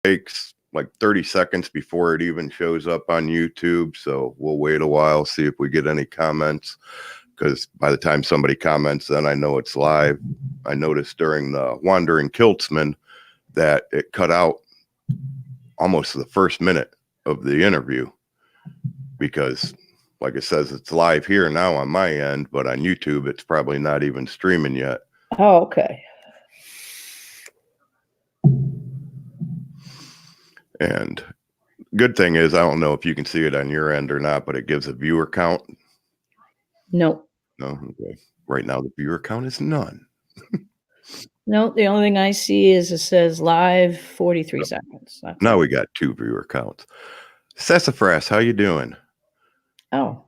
takes like 30 seconds before it even shows up on YouTube. So we'll wait a while, see if we get any comments. Because by the time somebody comments, then I know it's live. I noticed during the Wandering Kiltsman that it cut out almost the first minute of the interview because, like it says, it's live here now on my end, but on YouTube, it's probably not even streaming yet. Oh, okay. And good thing is, I don't know if you can see it on your end or not, but it gives a viewer count. No. No, okay. Right now, the viewer count is none. No, the only thing I see is it says live 43 seconds. That's now we got 2 viewer counts. Sassafras, how you doing? Oh.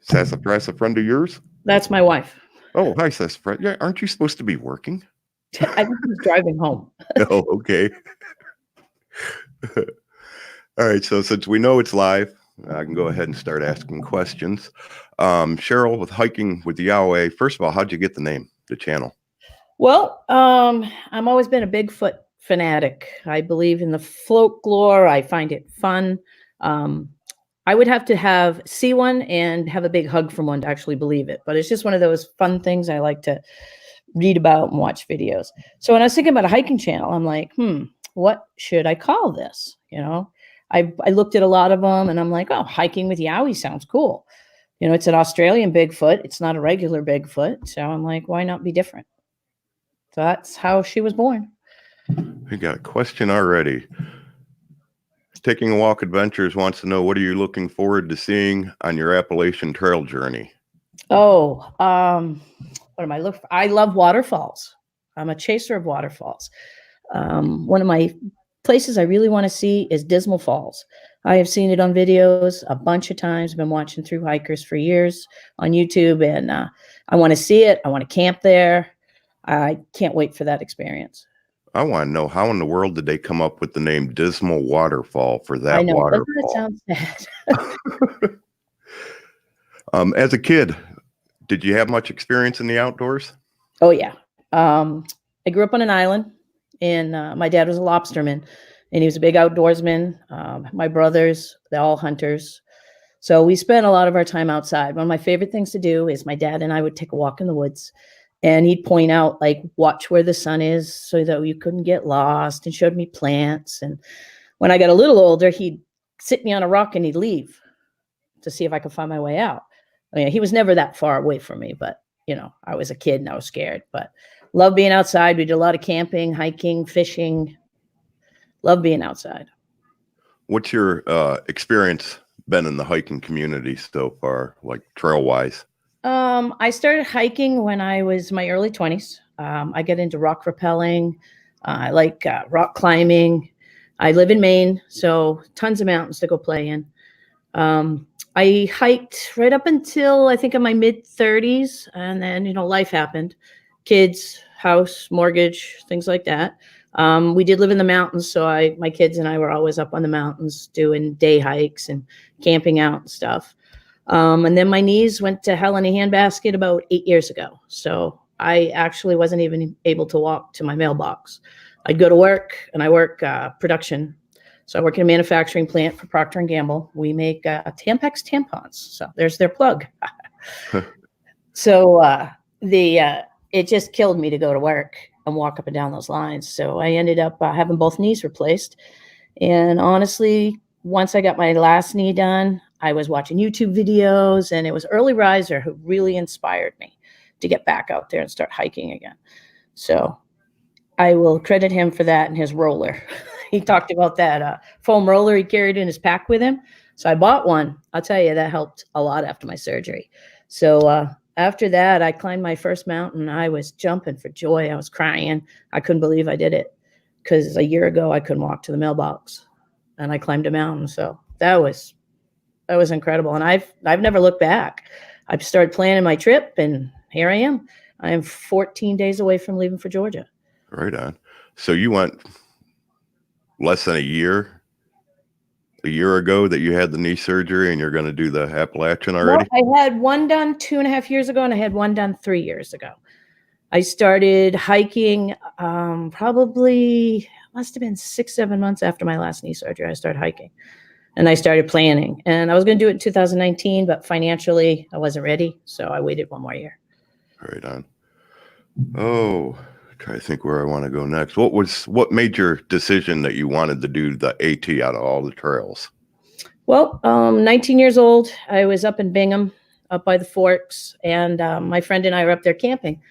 Sassafras, a friend of yours? That's my wife. Oh, hi, Sassafras. Yeah, aren't you supposed to be working? I was driving home. Oh, okay. All right, so since we know it's live, I can go ahead and start asking questions. Cheryl, with Hiking with Yowie, first of all, how'd you get the name, the channel? Well, I've always been a Bigfoot fanatic. I believe in the folklore. I find it fun. I would have to see one and have a big hug from one to actually believe it. But it's just one of those fun things I like to read about and watch videos. So when I was thinking about a hiking channel, I'm like, what should I call this? You know, I looked at a lot of them and I'm like, oh, Hiking with Yowie sounds cool. You know, it's an Australian Bigfoot. It's not a regular Bigfoot. So I'm like, why not be different? So that's how she was born. We got a question already. Taking a Walk Adventures wants to know, what are you looking forward to seeing on your Appalachian Trail journey? Oh, what am I looking for? I love waterfalls. I'm a chaser of waterfalls. One of my places I really want to see is Dismal Falls. I have seen it on videos a bunch of times. I've been watching Through Hikers for years on YouTube, and I want to see it. I want to camp there. I can't wait for that experience. I want to know, how in the world did they come up with the name Dismal Waterfall for that I know, waterfall? doesn't that sound sad? As a kid, did you have much experience in the outdoors? Oh, yeah. I grew up on an island, and my dad was a lobsterman, and he was a big outdoorsman. My brothers, they're all hunters. So we spent a lot of our time outside. One of my favorite things to do is my dad and I would take a walk in the woods, and he'd point out, like, watch where the sun is so that you couldn't get lost, and showed me plants. And when I got a little older, he'd sit me on a rock and he'd leave to see if I could find my way out. I mean, he was never that far away from me, but, you know, I was a kid and I was scared. But love being outside. We did a lot of camping, hiking, fishing. Love being outside. What's your experience been in the hiking community so far, like trail-wise? I started hiking when I was in my early 20s. I get into rock rappelling. I like rock climbing. I live in Maine, so tons of mountains to go play in. I hiked right up until I think in my mid-30s, and then, you know, life happened. Kids, house, mortgage, things like that. We did live in the mountains, so my kids and I were always up on the mountains doing day hikes and camping out and stuff. And then my knees went to hell in a handbasket about 8 years ago. So I actually wasn't even able to walk to my mailbox. I'd go to work, and I work production. So I work in a manufacturing plant for Procter & Gamble. We make Tampax tampons. So there's their plug. So it just killed me to go to work and walk up and down those lines. So I ended up having both knees replaced. And honestly, once I got my last knee done, I was watching YouTube videos, and it was Early Riser who really inspired me to get back out there and start hiking again. So I will credit him for that and his roller. He talked about that foam roller he carried in his pack with him. So I bought one. I'll tell you, that helped a lot after my surgery. So after that, I climbed my first mountain. I was jumping for joy. I was crying. I couldn't believe I did it, because a year ago I couldn't walk to the mailbox, and I climbed a mountain. So that was incredible. And I've never looked back. I've started planning my trip, and here I am. I am 14 days away from leaving for Georgia. Right on. So you went less than a year ago that you had the knee surgery, and you're going to do the Appalachian already? Well, I had one done 2.5 years ago, and I had one done 3 years ago. I started hiking probably must have been 6-7 months after my last knee surgery. I started hiking and I started planning, and I was going to do it in 2019, but financially I wasn't ready. So I waited one more year. Right on. Oh, try to think where I want to go next. What made your decision that you wanted to do the AT out of all the trails? Well, 19 years old, I was up in Bingham, up by the Forks, and my friend and I were up there camping,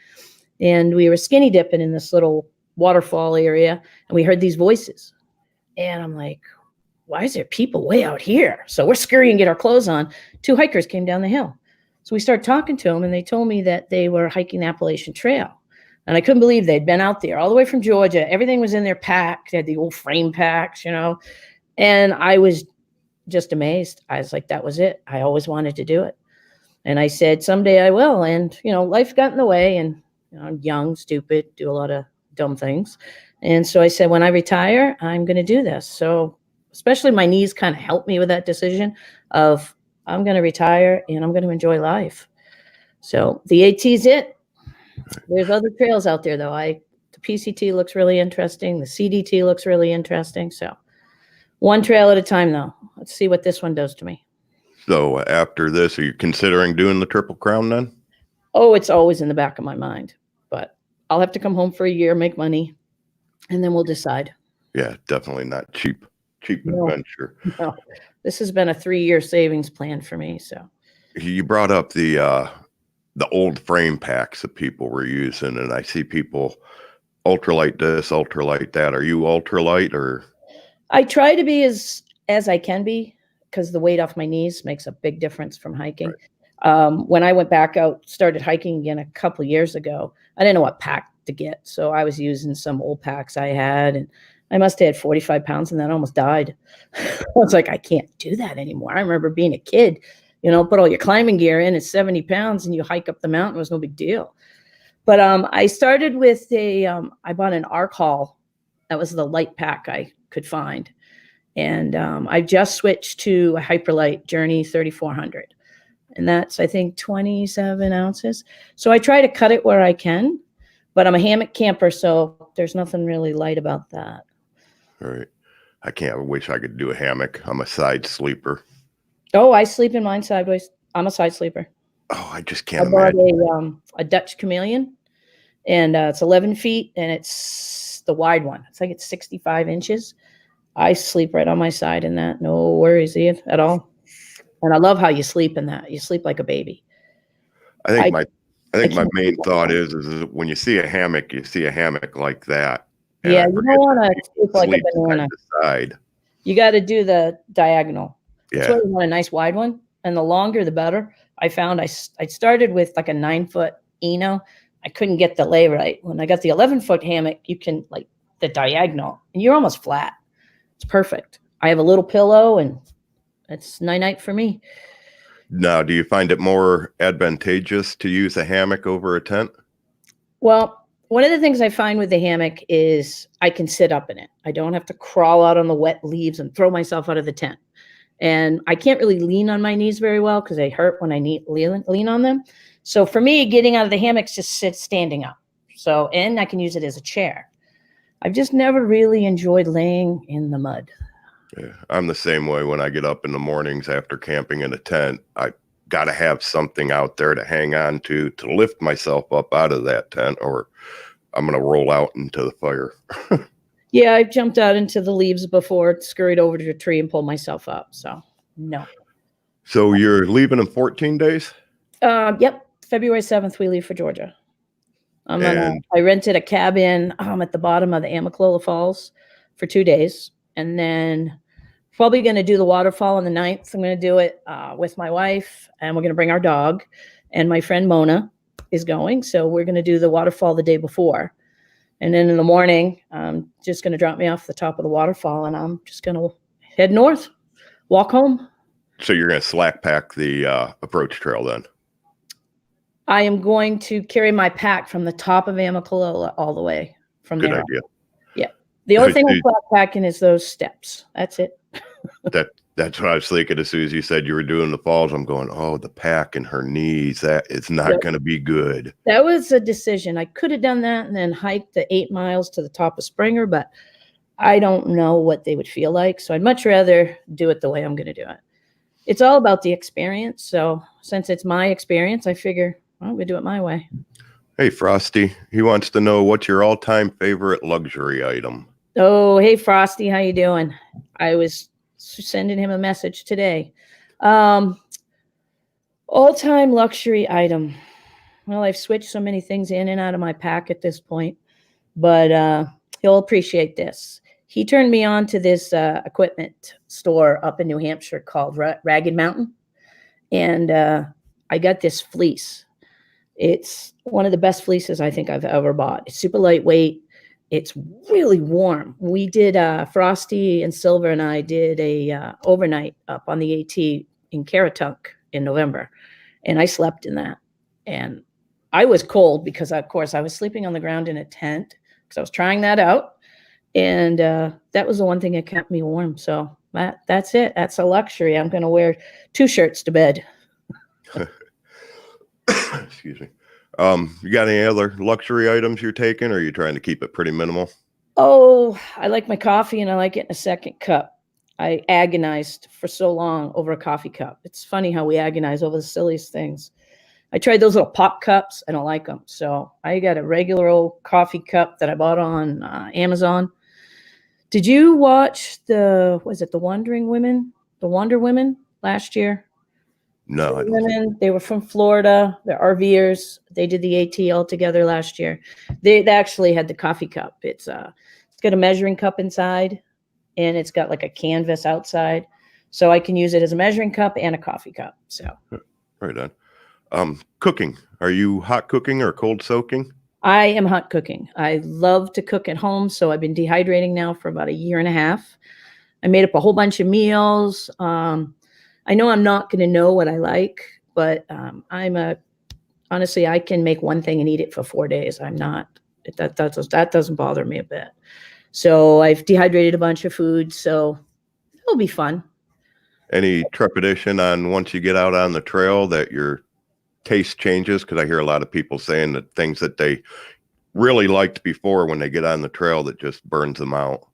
and we were skinny dipping in this little waterfall area, and we heard these voices, and I'm like, why is there people way out here? So we're scurrying, get our clothes on. 2 hikers came down the hill. So we started talking to them, and they told me that they were hiking the Appalachian Trail. And I couldn't believe they'd been out there all the way from Georgia. Everything was in their pack. They had the old frame packs, you know. And I was just amazed. I was like, that was it. I always wanted to do it. And I said, someday I will. And, you know, life got in the way, and you know, I'm young, stupid, do a lot of dumb things. And so I said, when I retire, I'm going to do this. So especially my knees kind of helped me with that decision of I'm going to retire and I'm going to enjoy life. So the AT's it. There's other trails out there though. The PCT looks really interesting. The CDT looks really interesting. So one trail at a time though. Let's see what this one does to me. So after this, are you considering doing the Triple Crown then? Oh, it's always in the back of my mind, but I'll have to come home for a year, make money, and then we'll decide. Yeah, definitely not cheap No. adventure. No, this has been a 3-year savings plan for me. So You brought up the old frame packs that people were using, and I see people ultralight this, ultralight that. Are you ultralight or? I try to be as I can be, because the weight off my knees makes a big difference from hiking. Right. When I went back out, started hiking again a couple of years ago, I didn't know what pack to get. So I was using some old packs I had, and I must have had 45 pounds and then almost died. I was like, I can't do that anymore. I remember being a kid, you know, put all your climbing gear in, it's 70 pounds and you hike up the mountain. It was no big deal. But I started with I bought an Arc Haul. That was the light pack I could find. And I just switched to a Hyperlight Journey 3400. And that's, I think, 27 ounces. So I try to cut it where I can, but I'm a hammock camper, so there's nothing really light about that. All right. I wish I could do a hammock. I'm a side sleeper. Oh, I sleep in mine sideways. I'm a side sleeper. Oh, I just can't I bought imagine. a Dutch Chameleon, and it's 11 feet, and it's the wide one. It's 65 inches. I sleep right on my side in that. No worries at all. And I love how you sleep in that. You sleep like a baby. I think my main thought is when you see a hammock, you see a hammock like that. Yeah, you don't want to sleep like a banana. Side. You got to do the diagonal. Yeah. That's why you want a nice wide one. And the longer, the better. I found I started with like a 9-foot Eno. I couldn't get the lay right. When I got the 11-foot hammock, you can like the diagonal, and you're almost flat. It's perfect. I have a little pillow, and it's night-night for me. Now, do you find it more advantageous to use a hammock over a tent? Well, one of the things I find with the hammock is I can sit up in it. I don't have to crawl out on the wet leaves and throw myself out of the tent. And I can't really lean on my knees very well because they hurt when I lean on them. So for me, getting out of the hammock is just standing up. So, and I can use it as a chair. I've just never really enjoyed laying in the mud. Yeah, I'm the same way. When I get up in the mornings after camping in a tent, I got to have something out there to hang on to lift myself up out of that tent, or I'm going to roll out into the fire. Yeah, I've jumped out into the leaves before, scurried over to a tree and pulled myself up. So, no. So you're leaving in 14 days? Yep. February 7th, we leave for Georgia. I rented a cabin at the bottom of the Amicalola Falls for 2 days. And then probably going to do the waterfall on the 9th. I'm going to do it with my wife, and we're going to bring our dog. And my friend Mona is going. So we're going to do the waterfall the day before. And then in the morning, just going to drop me off the top of the waterfall, and I'm just going to head north, walk home. So you're going to slack pack the approach trail then? I am going to carry my pack from the top of Amicalola all the way from there. Good idea. Yeah. The only thing I'm slack packing is those steps. That's it. That's what I was thinking as soon as you said you were doing the falls. I'm going, oh, the pack and her knees, that it's not Yep. going to be good. That was a decision. I could have done that and then hiked the 8 miles to the top of Springer, but I don't know what they would feel like. So I'd much rather do it the way I'm going to do it. It's all about the experience. So since it's my experience, I figure I'm going to do it my way. Hey, Frosty, he wants to know what's your all-time favorite luxury item? Oh, hey, Frosty, how you doing? I was sending him a message today. All-time luxury item. Well, I've switched so many things in and out of my pack at this point, but he'll appreciate this. He turned me on to this equipment store up in New Hampshire called Ragged Mountain, and I got this fleece. It's one of the best fleeces I think I've ever bought. It's super lightweight. It's really warm. We did Frosty and Silver and I did a overnight up on the AT in Caratunk in November, and I slept in that. And I was cold because, of course, I was sleeping on the ground in a tent because I was trying that out. And that was the one thing that kept me warm. So that's it. That's a luxury. I'm going to wear 2 shirts to bed. Excuse me. You got any other luxury items you're taking, or are you trying to keep it pretty minimal? Oh, I like my coffee and I like it in a second cup. I agonized for so long over a coffee cup. It's funny how we agonize over the silliest things. I tried those little pop cups. I don't like them. So I got a regular old coffee cup that I bought on Amazon. Did you watch the Wonder Women last year? No, I don't. Women, they were from Florida. They're RVers. They did the AT all together last year. They actually had the coffee cup. It's got a measuring cup inside, and it's got like a canvas outside, so I can use it as a measuring cup and a coffee cup. So Right on. Cooking. Are you hot cooking or cold soaking? I am hot cooking. I love to cook at home, so I've been dehydrating now for about 1.5 years. I made up a whole bunch of meals. I know I'm not going to know what I like, but honestly, I can make one thing and eat it for 4 days. That doesn't bother me a bit. So I've dehydrated a bunch of food, so it'll be fun. Any trepidation on once you get out on the trail that your taste changes? Because I hear a lot of people saying that things that they really liked before, when they get on the trail, that just burns them out.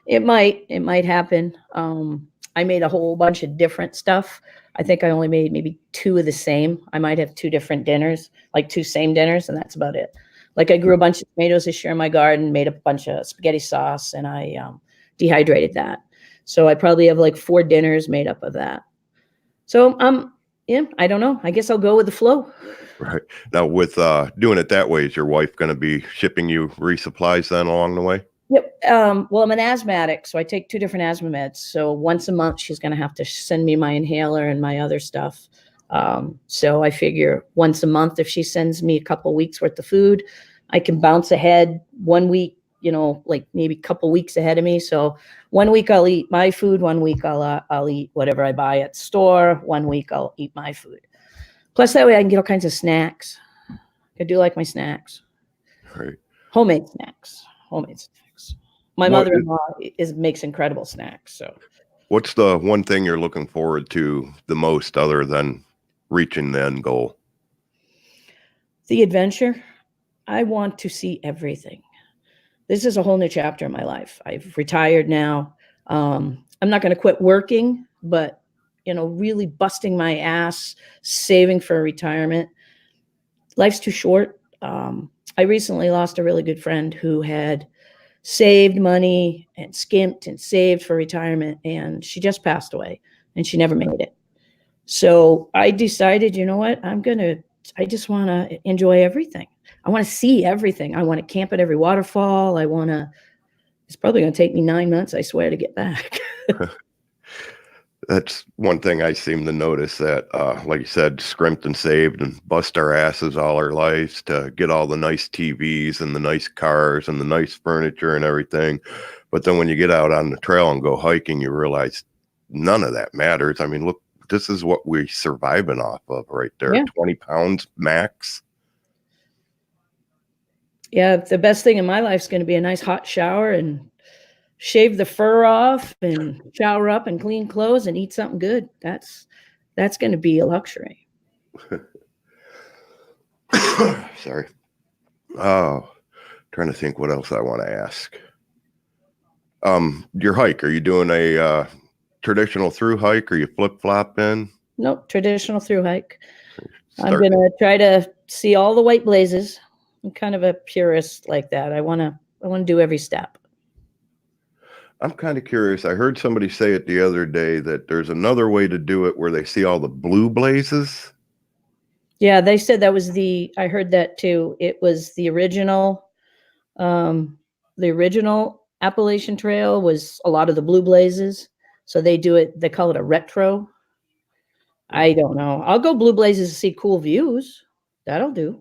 It might happen. I made a whole bunch of different stuff. I think I only made maybe 2 of the same. I might have 2 different dinners, like 2 same dinners, and that's about it. Like I grew a bunch of tomatoes this year in my garden, made a bunch of spaghetti sauce, and I dehydrated that. So I probably have like 4 dinners made up of that. So yeah, I don't know. I guess I'll go with the flow. Right. Now, with doing it that way, is your wife going to be shipping you resupplies then along the way? Yep. Well, I'm an asthmatic, so I take 2 different asthma meds. So once a month, she's going to have to send me my inhaler and my other stuff. So I figure once a month, if she sends me a couple weeks worth of food, I can bounce ahead 1 week, like maybe a couple weeks ahead of me. So 1 week I'll eat my food. 1 week I'll eat whatever I buy at the store. 1 week I'll eat my food. Plus that way I can get all kinds of snacks. I do like my snacks. Right. Homemade snacks. My mother-in-law makes incredible snacks. So what's the one thing you're looking forward to the most other than reaching the end goal? The adventure. I want to see everything. This is a whole new chapter in my life. I've retired now. I'm not going to quit working, but really busting my ass, saving for retirement. Life's too short. I recently lost a really good friend who had saved money and skimped and saved for retirement, and she just passed away and she never made it. So I decided, you know what, I just want to enjoy everything. I want to see everything. I want to camp at every waterfall. It's probably going to take me 9 months, I swear, to get back. That's one thing I seem to notice, that, like you said, scrimped and saved and bust our asses all our lives to get all the nice TVs and the nice cars and the nice furniture and everything. But then when you get out on the trail and go hiking, you realize none of that matters. I mean, look, this is what we're surviving off of right there. Yeah. 20 pounds max. Yeah, the best thing in my life is going to be a nice hot shower and shave the fur off and shower up and clean clothes and eat something good. That's going to be a luxury. Sorry. Oh, trying to think what else I want to ask. Your hike, are you doing a traditional through hike, or you flip flop in? Nope, traditional through hike. I'm going to try to see all the white blazes. I'm kind of a purist like that. I want to do every step. I'm kind of curious. I heard somebody say it the other day that there's another way to do it where they see all the blue blazes. Yeah, they said that was I heard that too. It was the original Appalachian Trail was a lot of the blue blazes. So they call it a retro. I don't know. I'll go blue blazes to see cool views. That'll do.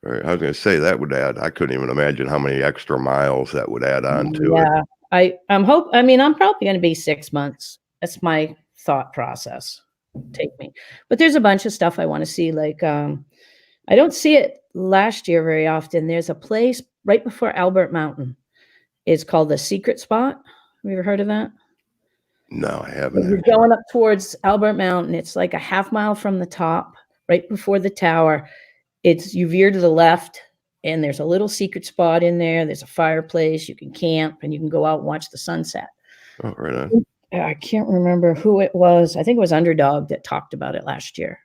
Right. I was going to say that would add. I couldn't even imagine how many extra miles that would add on to it. I'm probably going to be 6 months. That's my thought process. Take me. But there's a bunch of stuff I want to see. Like, I don't see it last year very often. There's a place right before Albert Mountain. It's called the Secret Spot. Have you ever heard of that? No, I haven't. You're going up towards Albert Mountain. It's like a half mile from the top, right before the tower. You veer to the left, and there's a little secret spot in there. There's a fireplace. You can camp, and you can go out and watch the sunset. Oh, right on. I can't remember who it was. I think it was Underdog that talked about it last year.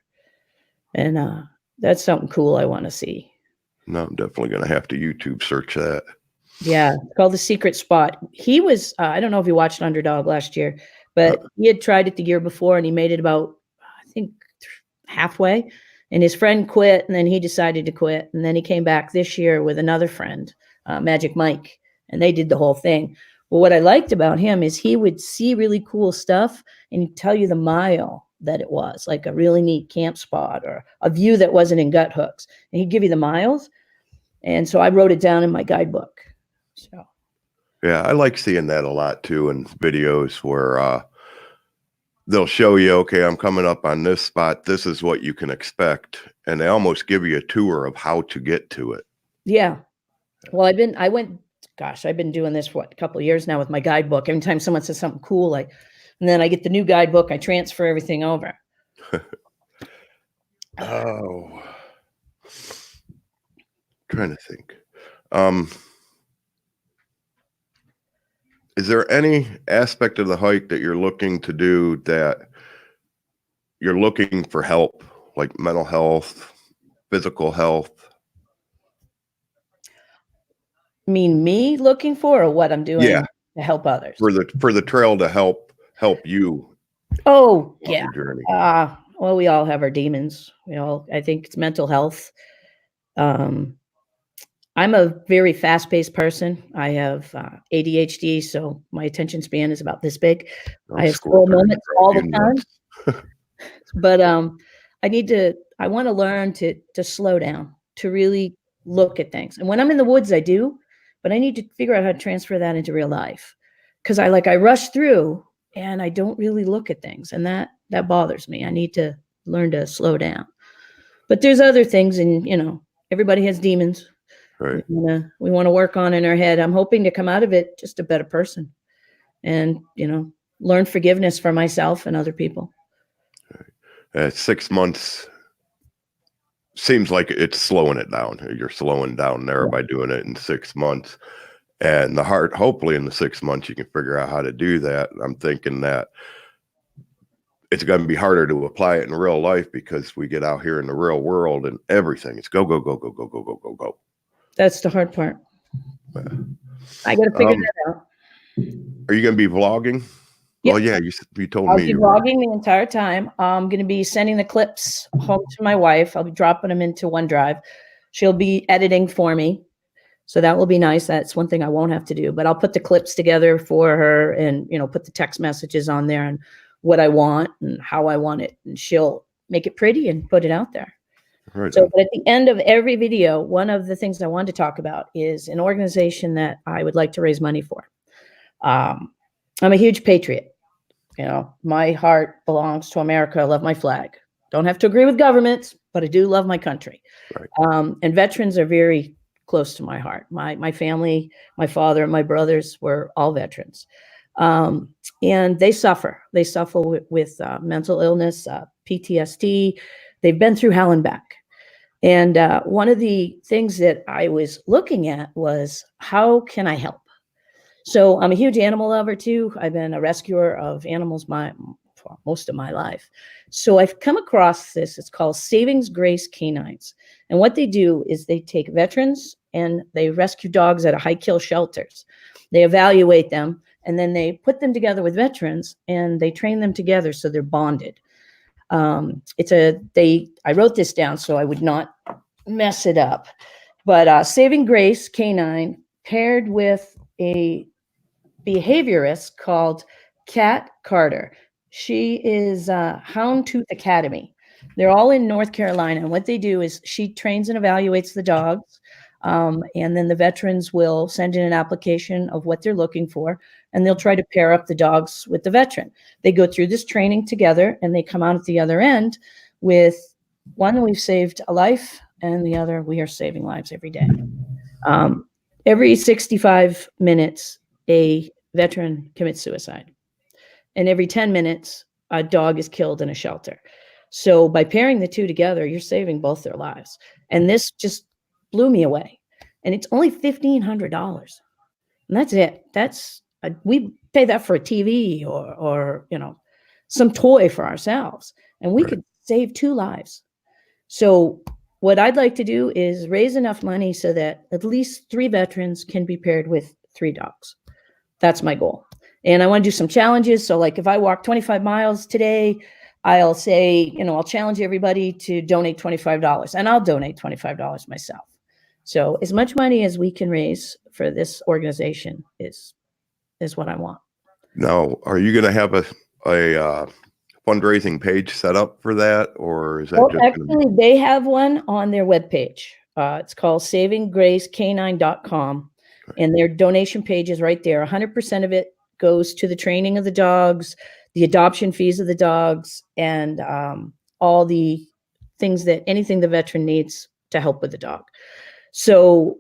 And that's something cool I want to see. No, I'm definitely going to have to YouTube search that. Yeah, it's called the Secret Spot. He was, I don't know if you watched Underdog last year, but he had tried it the year before, and he made it about, I think, halfway. And his friend quit, and then he decided to quit. And then he came back this year with another friend, Magic Mike, and they did the whole thing. Well, what I liked about him is he would see really cool stuff and he'd tell you the mile that it was, like a really neat camp spot or a view that wasn't in gut hooks. And he'd give you the miles. And so I wrote it down in my guidebook. So, yeah, I like seeing that a lot too in videos where they'll show you, okay, I'm coming up on this spot. This is what you can expect. And they almost give you a tour of how to get to it. Yeah. Well, I've been doing this for a couple of years now with my guidebook. Every time someone says something cool, and then I get the new guidebook, I transfer everything over. Oh, trying to think. Is there any aspect of the hike that you're looking to do that you're looking for help, like mental health, physical health? You mean me looking for, or what I'm doing to help others? For the trail to help you. Oh, yeah. Your journey. Well, we all have our demons. I think it's mental health. I'm a very fast-paced person. I have ADHD, so my attention span is about this big. I have slow moments all the time. But I want to learn to slow down, to really look at things. And when I'm in the woods, I do, but I need to figure out how to transfer that into real life. Because I rush through and I don't really look at things. And that bothers me. I need to learn to slow down. But there's other things, and everybody has demons. Right. We want to work on in our head. I'm hoping to come out of it just a better person and, learn forgiveness for myself and other people. 6 months seems like it's slowing it down. You're slowing down there by doing it in 6 months. And hopefully in the 6 months, you can figure out how to do that. I'm thinking that it's going to be harder to apply it in real life because we get out here in the real world and everything. It's go, go, go, go, go, go, go, go, go. That's the hard part. I got to figure that out. Are you going to be vlogging? Yep. Well, yeah, you told me. I'll be vlogging the entire time. I'm going to be sending the clips home to my wife. I'll be dropping them into OneDrive. She'll be editing for me. So that will be nice. That's one thing I won't have to do. But I'll put the clips together for her and, put the text messages on there and what I want and how I want it. And she'll make it pretty and put it out there. Right. So but at the end of every video, one of the things I wanted to talk about is an organization that I would like to raise money for. I'm a huge patriot. My heart belongs to America. I love my flag. Don't have to agree with governments, but I do love my country. Right. And veterans are very close to my heart. My family, my father and my brothers were all veterans. And they suffer. They suffer with mental illness, PTSD. They've been through hell and back. And one of the things that I was looking at was, how can I help? So I'm a huge animal lover too. I've been a rescuer of animals for most of my life. So I've come across this. It's called Savings Grace Canines. And what they do is they take veterans and they rescue dogs at a high kill shelters. They evaluate them and then they put them together with veterans and they train them together so they're bonded. I wrote this down so I would not mess it up. But Saving Grace Canine paired with a behaviorist called Kat Carter. She is Houndtooth Academy. They're all in North Carolina. And what they do is she trains and evaluates the dogs. And then the veterans will send in an application of what they're looking for. And they'll try to pair up the dogs with the veteran. They go through this training together and they come out at the other end with one, we've saved a life, and the other, we are saving lives every day. Every 65 minutes, a veteran commits suicide. And every 10 minutes, a dog is killed in a shelter. So by pairing the two together, you're saving both their lives. And this just blew me away. And it's only $1,500. And that's it. We pay that for a TV or some toy for ourselves. And we could save 2 lives. So what I'd like to do is raise enough money so that at least 3 veterans can be paired with 3 dogs. That's my goal. And I want to do some challenges. So like if I walk 25 miles today, I'll say, I'll challenge everybody to donate $25, and I'll donate $25 myself. So as much money as we can raise for this organization is what I want. Now, are you going to have a fundraising page set up for that, or is that actually, they have one on their webpage. It's called savinggracecanine.com, and their donation page is right there. 100% of it goes to the training of the dogs, the adoption fees of the dogs, and all the things anything the veteran needs to help with the dog. So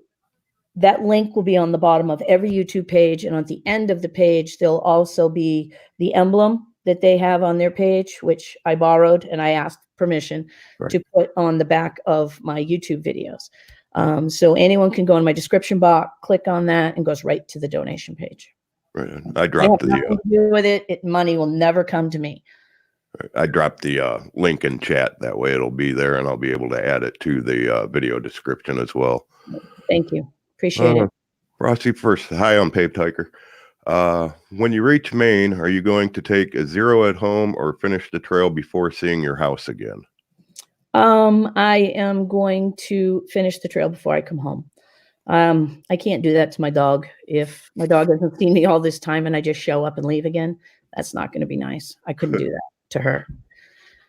that link will be on the bottom of every YouTube page. And at the end of the page, there'll also be the emblem that they have on their page, which I borrowed and I asked permission to put on the back of my YouTube videos. So anyone can go in my description box, click on that, and goes right to the donation page. Right. I dropped nothing to do with it. Money will never come to me. I dropped the link in chat. That way it'll be there and I'll be able to add it to the video description as well. Thank you. Appreciate it. Rossi first. Hi, I'm Paved Hiker. When you reach Maine, are you going to take a 0 at home or finish the trail before seeing your house again? I am going to finish the trail before I come home. I can't do that to my dog. If my dog hasn't seen me all this time and I just show up and leave again, that's not going to be nice. I couldn't do that to her.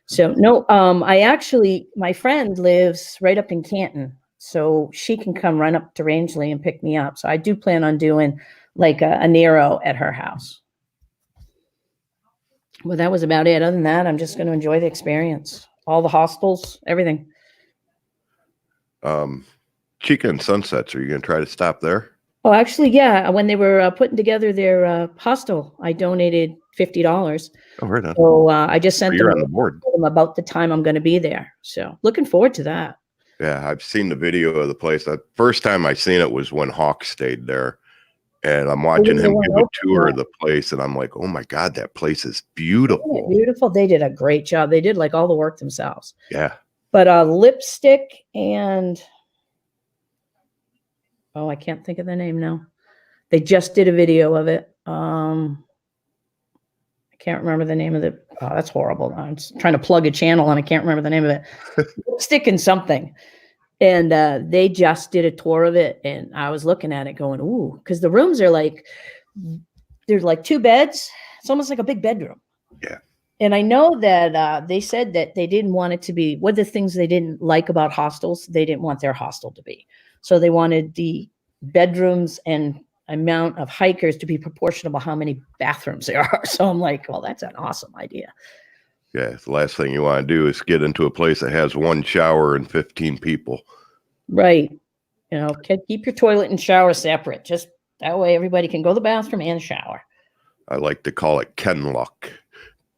So no, my friend lives right up in Canton, so she can come run up to Rangeley and pick me up. So I do plan on doing like a Nero at her house. Well, that was about it. Other than that, I'm just going to enjoy the experience. All the hostels, everything. Chica and Sunsets, are you going to try to stop there? Oh, actually, yeah. When they were putting together their hostel, I donated $50. Oh, right on. So I just sent them on the board about the time I'm going to be there. So looking forward to that. Yeah, I've seen the video of the place. The first time I seen it was when Hawk stayed there. And I'm watching him give a tour of the place, and I'm like, oh my God, that place is beautiful. Beautiful. They did a great job. They did like all the work themselves. Yeah. But Lipstick and I can't think of the name now. They just did a video of it. I can't remember the name of it. Oh, that's horrible. I'm trying to plug a channel and I can't remember the name of it. Lipstick and something. And they just did a tour of it, and I was looking at it going, ooh, because the rooms are there's like 2 beds. It's almost like a big bedroom. Yeah. And I know that they said that they didn't want it to be, one of the things they didn't like about hostels, they didn't want their hostel to be. So they wanted the bedrooms and amount of hikers to be proportional to how many bathrooms there are. So I'm like, well, that's an awesome idea. Yeah, the last thing you want to do is get into a place that has 1 shower and 15 people. Right. You know, keep your toilet and shower separate. Just that way everybody can go to the bathroom and shower. I like to call it Ken luck.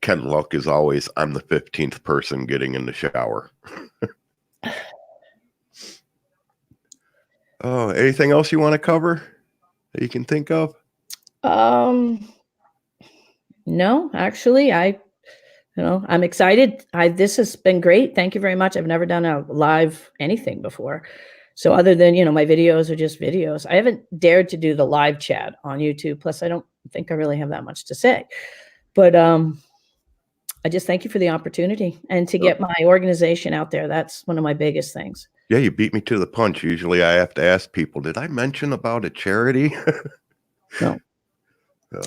Ken luck is always, I'm the 15th person getting in the shower. Oh, anything else you want to cover that you can think of? No, actually, I'm excited. This has been great. Thank you very much. I've never done a live anything before. So other than, my videos are just videos. I haven't dared to do the live chat on YouTube. Plus, I don't think I really have that much to say. But I just thank you for the opportunity and to get my organization out there. That's one of my biggest things. Yeah, you beat me to the punch. Usually I have to ask people, did I mention about a charity? No.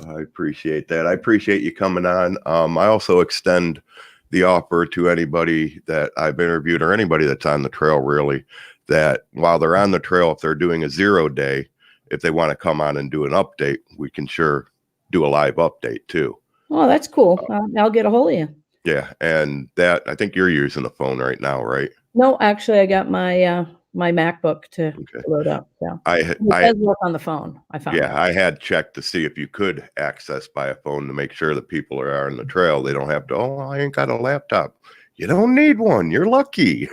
I appreciate that. I appreciate you coming on. I also extend the offer to anybody that I've interviewed or anybody that's on the trail, really, that while they're on the trail, if they're doing a 0 day, if they want to come on and do an update, we can sure do a live update too. Oh, that's cool. I'll get a hold of you. Yeah. And that, I think you're using the phone right now, right? No, actually, I got my my MacBook to load up. Yeah. It does work on the phone. I found. Yeah, I had checked to see if you could access by a phone to make sure that people are on the trail. They don't have to, oh, I ain't got a laptop. You don't need one. You're lucky.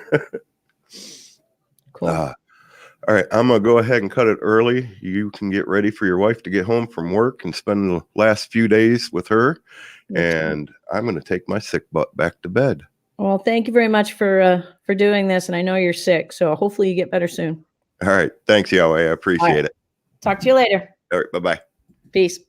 Cool. All right, I'm going to go ahead and cut it early. You can get ready for your wife to get home from work and spend the last few days with her. And I'm going to take my sick butt back to bed. Well, thank you very much for doing this. And I know you're sick, so hopefully you get better soon. All right. Thanks, Yowie. I appreciate it. Talk to you later. All right. Bye-bye. Peace.